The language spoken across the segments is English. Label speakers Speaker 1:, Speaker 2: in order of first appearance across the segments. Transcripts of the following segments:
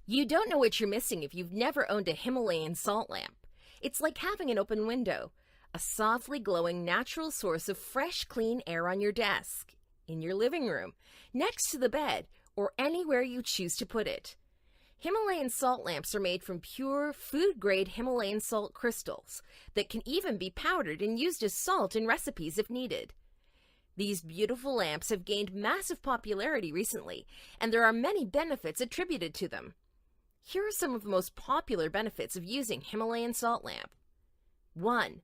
Speaker 1: You don't know what you're missing if you've never owned a Himalayan salt lamp. It's like having an open window, a softly glowing natural source of fresh, clean air on your desk, in your living room, next to the bed, or anywhere you choose to put it. Himalayan salt lamps are made from pure, food-grade Himalayan salt crystals that can even be powdered and used as salt in recipes if needed. These beautiful lamps have gained massive popularity recently, and there are many benefits attributed to them. Here are some of the most popular benefits of using Himalayan salt lamp. 1.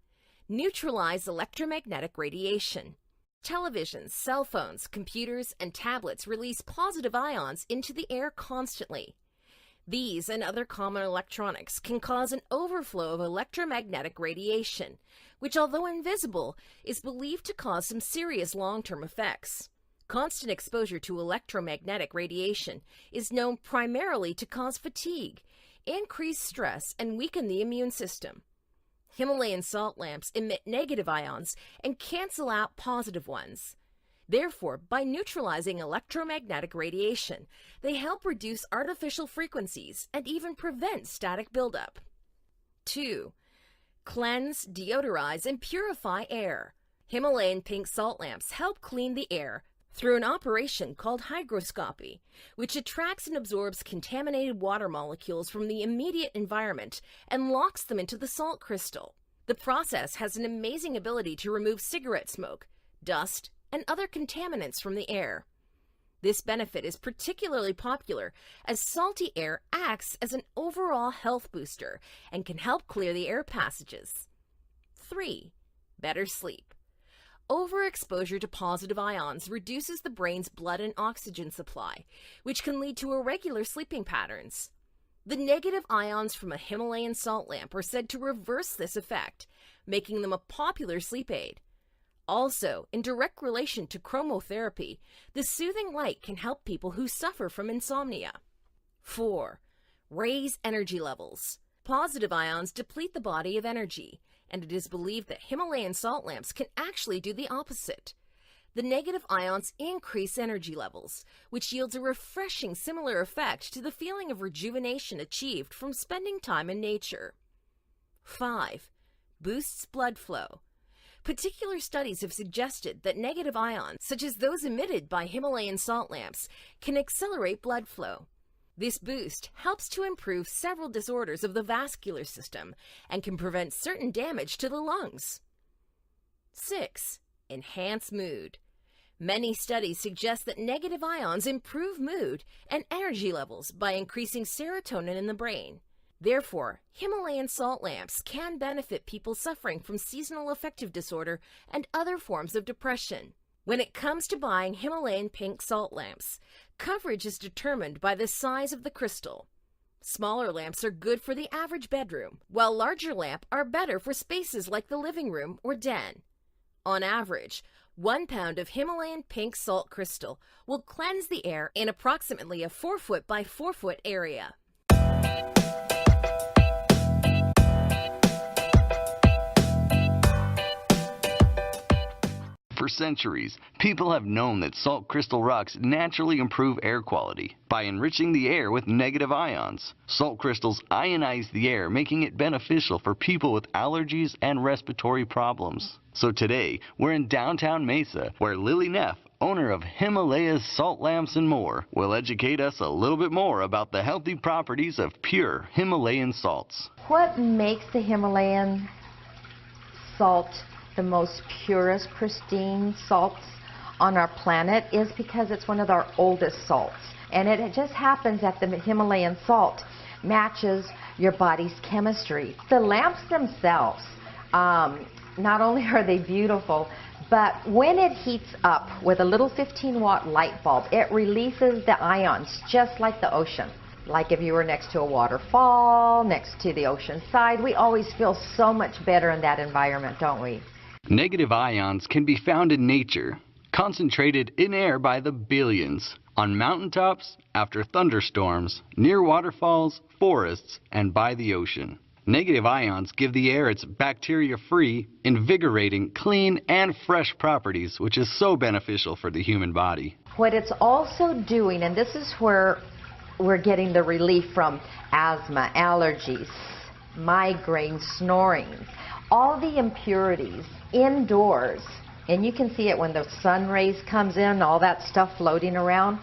Speaker 1: Neutralize electromagnetic radiation. Televisions, cell phones, computers, and tablets release positive ions into the air constantly. These and other common electronics can cause an overflow of electromagnetic radiation, which, although invisible, is believed to cause some serious long-term effects. Constant exposure to electromagnetic radiation is known primarily to cause fatigue, increase stress, and weaken the immune system. Himalayan salt lamps emit negative ions and cancel out positive ones. Therefore, by neutralizing electromagnetic radiation, they help reduce artificial frequencies and even prevent static buildup. 2. Cleanse, deodorize, and purify air. Himalayan pink salt lamps help clean the air through an operation called hygroscopy, which attracts and absorbs contaminated water molecules from the immediate environment and locks them into the salt crystal. The process has an amazing ability to remove cigarette smoke, dust, and other contaminants from the air. This benefit is particularly popular as salty air acts as an overall health booster and can help clear the air passages. 3. Better sleep. Overexposure to positive ions reduces the brain's blood and oxygen supply, which can lead to irregular sleeping patterns. The negative ions from a Himalayan salt lamp are said to reverse this effect, making them a popular sleep aid. Also, in direct relation to chromotherapy, the soothing light can help people who suffer from insomnia. 4. Raise energy levels. Positive ions deplete the body of energy, and it is believed that Himalayan salt lamps can actually do the opposite. The negative ions increase energy levels, which yields a refreshing similar effect to the feeling of rejuvenation achieved from spending time in nature. 5. Boosts blood flow. Particular studies have suggested that negative ions, such as those emitted by Himalayan salt lamps, can accelerate blood flow. This boost helps to improve several disorders of the vascular system and can prevent certain damage to the lungs. 6. Enhance mood. Many studies suggest that negative ions improve mood and energy levels by increasing serotonin in the brain. Therefore, Himalayan salt lamps can benefit people suffering from seasonal affective disorder and other forms of depression. When it comes to buying Himalayan pink salt lamps, coverage is determined by the size of the crystal. Smaller lamps are good for the average bedroom, while larger lamps are better for spaces like the living room or den. On average, 1 pound of Himalayan pink salt crystal will cleanse the air in approximately a 4 foot by 4 foot area.
Speaker 2: For centuries, people have known that salt crystal rocks naturally improve air quality by enriching the air with negative ions. Salt crystals ionize the air, making it beneficial for people with allergies and respiratory problems. So today, we're in downtown Mesa, where Lily Neff, owner of Himalaya's Salt Lamps and More, will educate us a little bit more about the healthy properties of pure Himalayan salts.
Speaker 3: What makes the Himalayan salt the most purest, pristine salts on our planet is because it's one of our oldest salts. And it just happens that the Himalayan salt matches your body's chemistry. The lamps themselves, not only are they beautiful, but when it heats up with a little 15-watt light bulb, it releases the ions just like the ocean. Like if you were next to a waterfall, next to the ocean side, we always feel so much better in that environment, don't we?
Speaker 2: Negative ions can be found in nature, concentrated in air by the billions, on mountaintops, after thunderstorms, near waterfalls, forests, and by the ocean. Negative ions give the air its bacteria-free, invigorating, clean, and fresh properties, which is so beneficial for the human body.
Speaker 3: What it's also doing, and this is where we're getting the relief from asthma, allergies, migraine, snoring, all the impurities indoors. And you can see it when the sun rays comes in, all that stuff floating around.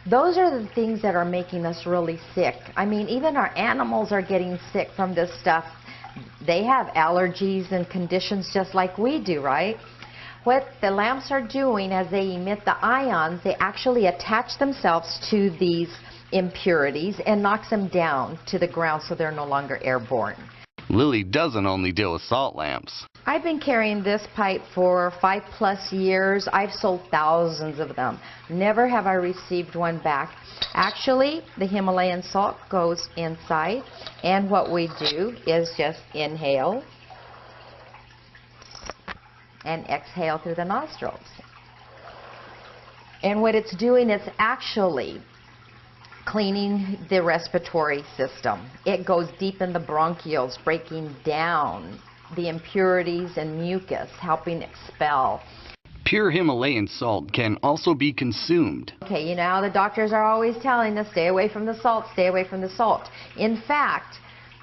Speaker 3: Those are the things that are making us really sick. I mean, even our animals are getting sick from this stuff. They have allergies and conditions just like we do, right? What the lamps are doing as they emit the ions, they actually attach themselves to these impurities and knocks them down to the ground so they're no longer airborne.
Speaker 2: Lily doesn't only deal with salt lamps.
Speaker 3: I've been carrying this pipe for 5+ years. I've sold thousands of them. Never have I received one back. Actually, the Himalayan salt goes inside, and what we do is just inhale and exhale through the nostrils. And what it's doing is actually cleaning the respiratory system. It goes deep in the bronchioles, breaking down the impurities and mucus, helping expel.
Speaker 2: Pure Himalayan salt can also be consumed.
Speaker 3: Okay, you know, the doctors are always telling us, stay away from the salt, stay away from the salt. In fact,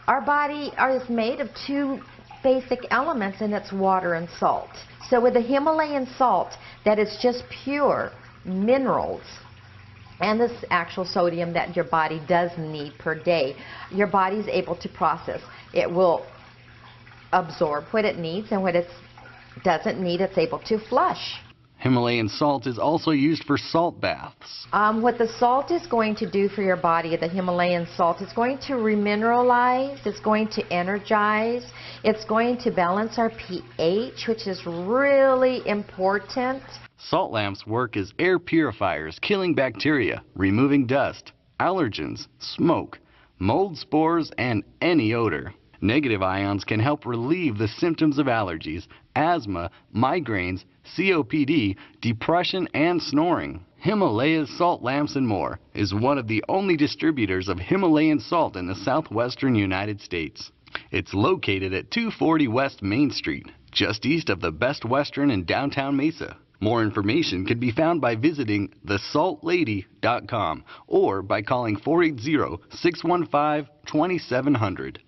Speaker 3: our body is made of 2 basic elements, and it's water and salt. So with the Himalayan salt, that is just pure minerals, and this actual sodium that your body does need per day, your body's able to process. It will absorb what it needs, and what it doesn't need, it's able to flush.
Speaker 2: Himalayan salt is also used for salt baths.
Speaker 3: What the salt is going to do for your body, the Himalayan salt, is going to remineralize, it's going to energize, it's going to balance our pH, which is really important.
Speaker 2: Salt lamps work as air purifiers, killing bacteria, removing dust, allergens, smoke, mold spores, and any odor. Negative ions can help relieve the symptoms of allergies, asthma, migraines, COPD, depression, and snoring. Himalaya's Salt Lamps and More is one of the only distributors of Himalayan salt in the southwestern United States. It's located at 240 West Main Street, just east of the Best Western in downtown Mesa. More information can be found by visiting thesaltlady.com or by calling 480-615-2700.